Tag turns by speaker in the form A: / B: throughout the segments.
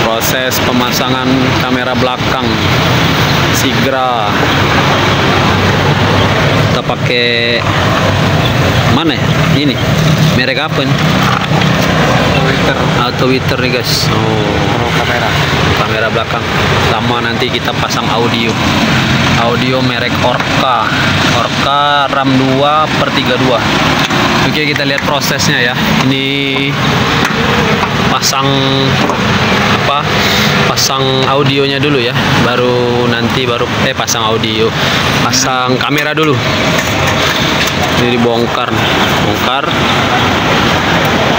A: Proses pemasangan kamera belakang Sigra. Kita pakai mana ya? Ini merek apa nih? Autowitter nih guys. Oh, kamera belakang. Sama nanti kita pasang audio merek Orca RAM 2/32. Oke, kita lihat prosesnya ya. Ini pasang audionya dulu ya, baru pasang audio, pasang kamera dulu. Ini dibongkar,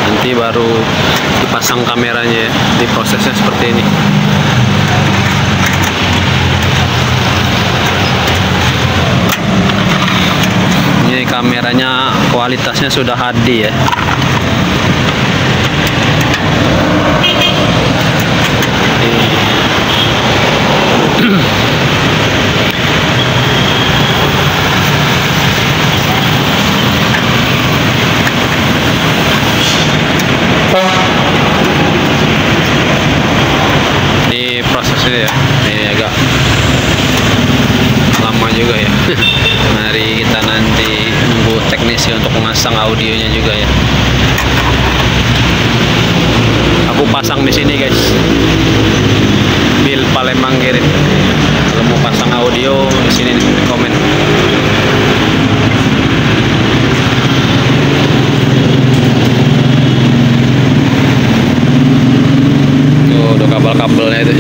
A: nanti baru dipasang kameranya ya. Di prosesnya seperti ini. Ini kameranya kualitasnya sudah HD ya. Ini prosesnya ya, ini agak lama juga ya. Mari kita nanti nunggu teknisi untuk memasang audionya juga ya. Aku pasang di sini guys, Bil Palembang Kirim. Kalau mau pasang audio di sini nih, komen. Tuh, udah kabel-kabelnya itu.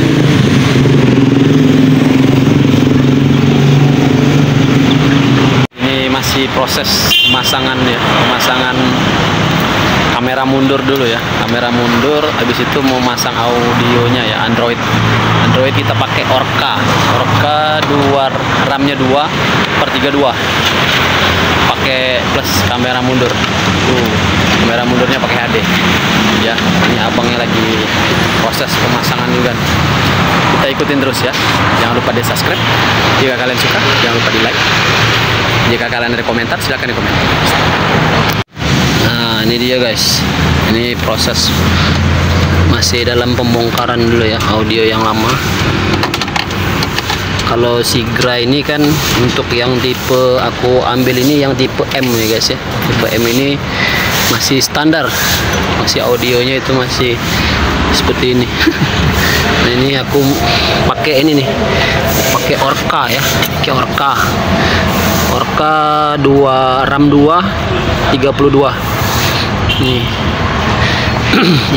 A: Ini masih proses pemasangan ya, pemasangan kamera mundur dulu ya, kamera mundur. Habis itu mau masang audionya ya, Android kita pakai Orca 2 RAM-nya 2/32, pakai plus kamera mundur. Kamera mundurnya pakai HD ya. Ini abangnya lagi proses pemasangan juga. Kita ikutin terus ya, jangan lupa di subscribe. Jika kalian suka, jangan lupa di like. Jika kalian ada komentar, silahkan di komentar. Nah, ini dia guys, ini proses masih dalam pembongkaran dulu ya, audio yang lama. Kalau Sigra ini kan untuk yang tipe aku ambil ini yang tipe M ya guys ya. Tipe M ini masih standar, masih audionya itu masih seperti ini. Nah, ini aku pakai ini nih, pakai Orca ya, pakai Orca 2 RAM 2/32. Nih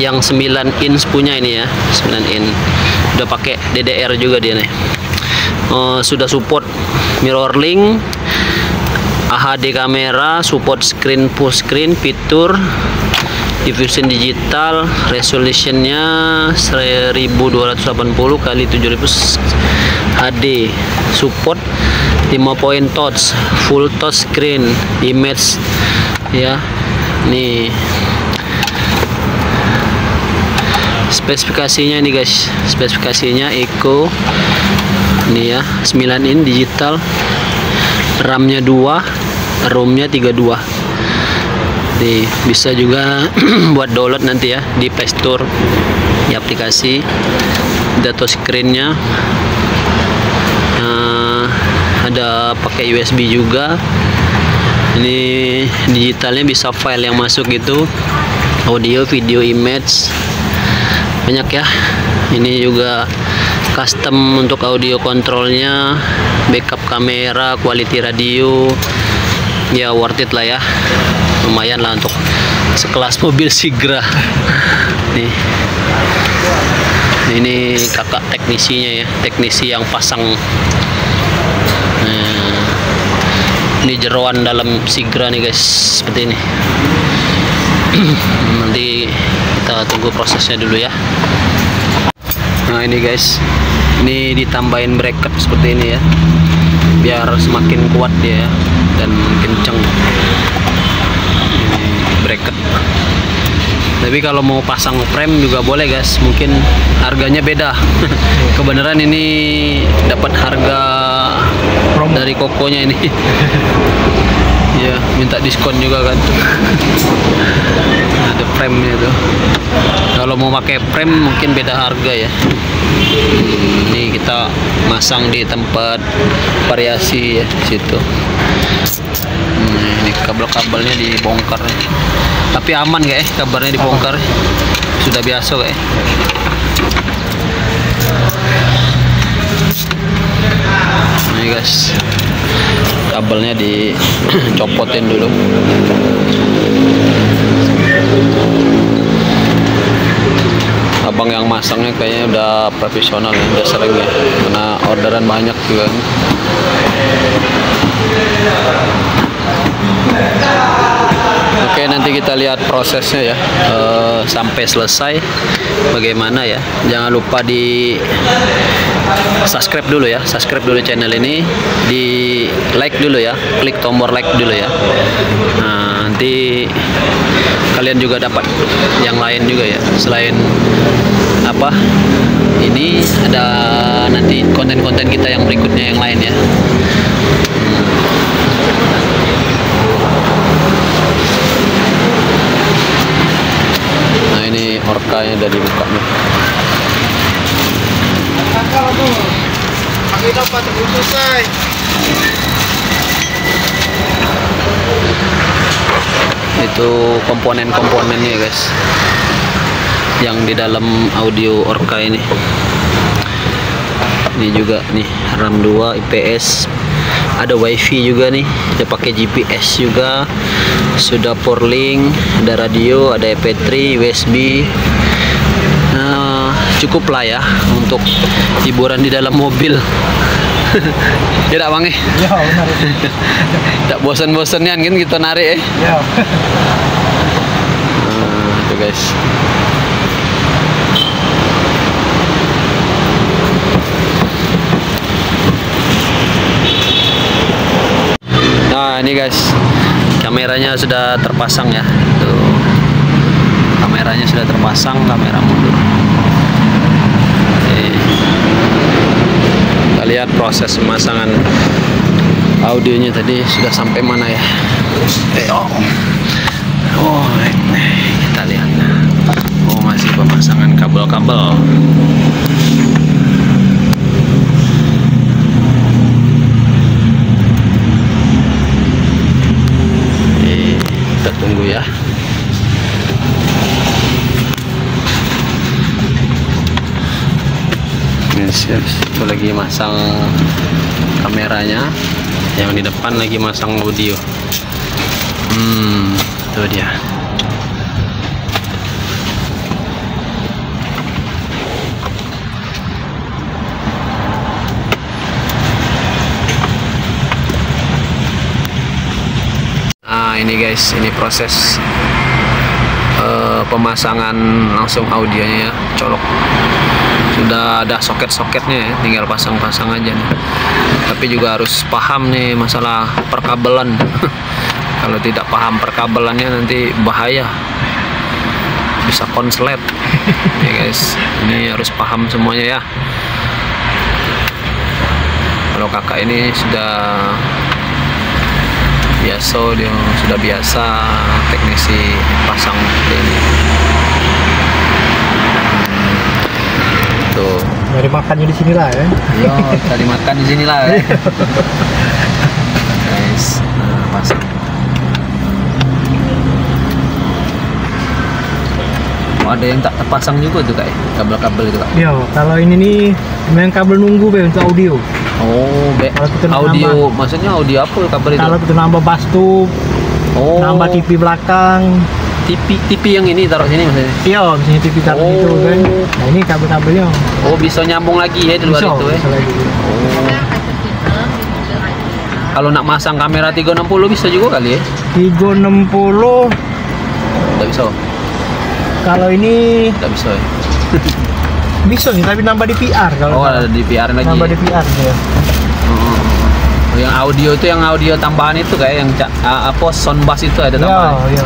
A: yang 9 inch punya ini ya, 9 inch. Udah pakai DDR juga dia nih. Sudah support mirroring, HD kamera, support screen full screen, fitur diffusion digital, resolutionnya 1280 x 7000 HD, support 5 point touch, full touch screen, image ya. Nih spesifikasinya nih guys, spesifikasinya Eco ini ya, 9 in digital, RAM-nya 2, ROM-nya 32. Nih bisa juga buat download nanti ya di Play Store di aplikasi. Data screen-nya ada pakai USB juga. Ini digitalnya bisa file yang masuk gitu, audio, video, image, banyak ya. Ini juga custom untuk audio kontrolnya, backup kamera, quality radio ya, worth it lah ya, lumayan lah untuk sekelas mobil Sigra. Nih ini kakak teknisinya ya, teknisi yang pasang. Ini jeroan dalam Sigra nih guys, seperti ini. Nanti kita tunggu prosesnya dulu ya. Nah ini guys, ini ditambahin bracket seperti ini ya, biar semakin kuat dia ya, dan kenceng. Ini bracket. Tapi kalau mau pasang frame juga boleh guys, mungkin harganya beda. Kebenaran ini dapat harga dari kokonya ini. Ya, minta diskon juga kan. Ada frame-nya tuh. Kalau Kalau mau pakai frame mungkin beda harga ya. Ini kita masang di tempat variasi ya situ. Ini kabel-kabelnya dibongkar. Tapi aman gak kabarnya dibongkar? Sudah biasa gak Ini guys, kabelnya dicopotin dulu. Abang yang masangnya kayaknya udah profesional ya, udah sering ya, karena orderan banyak juga. Oke, nanti kita lihat prosesnya ya sampai selesai bagaimana ya. Jangan lupa di subscribe dulu ya, subscribe dulu channel ini, di like dulu ya, klik tombol like dulu ya. Nah, nanti kalian juga dapat yang lain juga ya, selain apa ini ada nanti konten-konten kita yang berikutnya yang lain ya. Nah, ini orkanya udah dibuka nih. Itu komponen-komponennya guys, yang di dalam audio orka ini. Ini juga nih RAM 2 IPS, ada wifi juga nih, ada pakai GPS juga, sudah porlink, ada radio, ada MP3, USB. Nah, cukup lah ya untuk hiburan di dalam mobil. Tidak bang
B: Ya benar.
A: Tak bosan-bosannya kan kita narik
B: Ya.
A: Nah, itu guys. Nah, ini guys, kameranya sudah terpasang ya. Tuh. Kameranya sudah terpasang, kamera mundur. Kita lihat proses pemasangan audionya tadi sudah sampai mana ya. Kita lihat. Oh, masih pemasangan kabel-kabel. Kita tunggu ya. Itu lagi masang kameranya, yang di depan lagi masang audio. Itu dia. Nah, ini guys, ini proses pemasangan langsung audionya ya, colok. Sudah ada soket-soketnya ya, tinggal pasang-pasang aja nih. Tapi juga harus paham nih masalah perkabelan. Kalau tidak paham perkabelannya nanti bahaya, bisa konslet ya guys. Ini harus paham semuanya ya. Kalau kakak ini sudah biasa teknisi pasang ini. Tuh.
B: Dari makannya di sinilah ya.
A: Yo, cari makan di sinilah ya. Guys, nah, pasang. Oh, ada yang tak terpasang juga tuh kak, kabel-kabel itu kak.
B: Iya, kalau ini nih memang kabel nunggu be untuk audio.
A: Oh, audio nambah, maksudnya audio apa kabel itu?
B: Kalau kita nambah bass tube, nambah TV belakang.
A: TV yang ini taruh sini maksudnya?
B: Iya, misalnya TV taruh itu kan. Nah, ini kabel-kabelnya.
A: Oh, bisa nyambung lagi ya di luar itu ya?
B: Bisa lagi.
A: Oh. Kalau nak masang kamera 360 bisa juga kali ya?
B: 360
A: tidak bisa.
B: Kalau ini
A: tidak bisa ya?
B: bisa nih, tapi nambah di PR kalau.
A: Oh, ada di PR lagi.
B: Nambah di PR ya.
A: Yang audio itu, yang audio tambahan itu kayak yang apa sound bass itu ada tambahan.
B: Iya.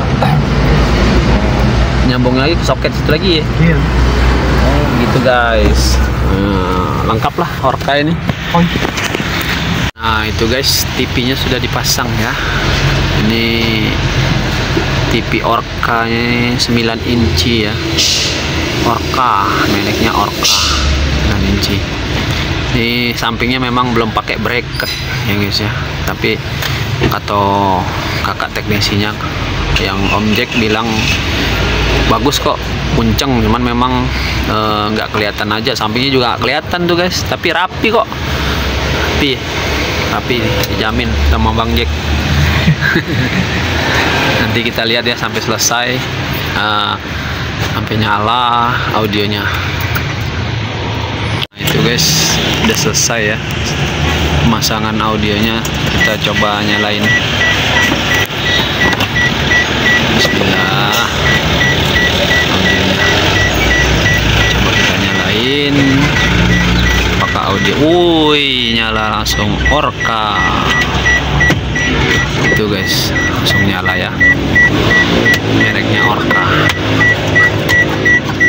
A: Nyambung lagi ke soket itu lagi ya.
B: Iya.
A: Oh, gitu guys. Lengkap lah orka ini.
B: Oh.
A: Nah, itu guys, TV-nya sudah dipasang ya. Ini TV orkanya 9 inci ya. Orca, mereknya Orca 9 inci. Di sampingnya memang belum pakai bracket ya guys ya, tapi kata kakak teknisinya yang Om Jack bilang bagus kok, kenceng, cuman memang nggak kelihatan aja, sampingnya juga nggak kelihatan tuh guys, tapi rapi kok, rapi dijamin sama Bang Jack. Nanti kita lihat ya sampai selesai, sampai nyala audionya. Nah, itu guys udah selesai ya pemasangan audionya, kita coba nyalain. Bismillah, audionya coba kita nyalain, apakah audio, wuih, nyala langsung. Orca itu guys, langsung nyala ya, mereknya Orca.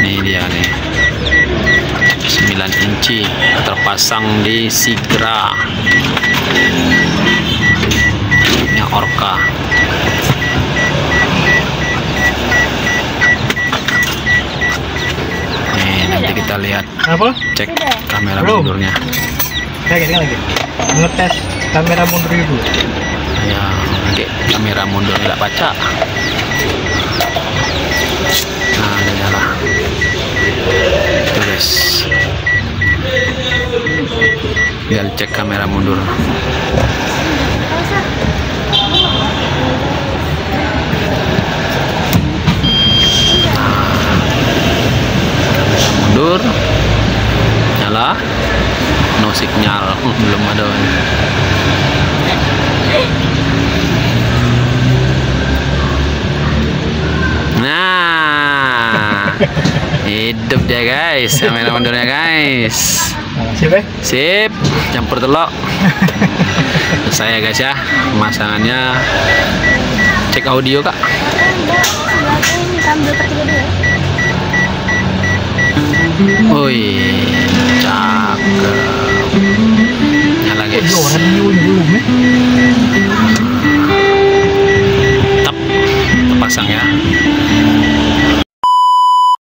A: Ini dia nih, 9 inci terpasang di Sigra nya Orca. Nih nanti kita lihat,
B: Apa?
A: cek kamera
B: Belum.
A: mundurnya
B: Lagi. Ngetes kamera mundur dulu.
A: ya, oke, kamera mundur nggak baca. Nah udah nyala itu guys, biar cek kamera mundur. Mundur, nyala, no signal, belum ada. Nah, hidup dia guys, kamera mundurnya guys.
B: Sip ya?
A: Sip, campur telok. Selesai ya guys ya pemasangannya. Cek audio kak. Wih, cakep. Nyala guys.
B: Yo, radionya belum ya?
A: Terpasang ya.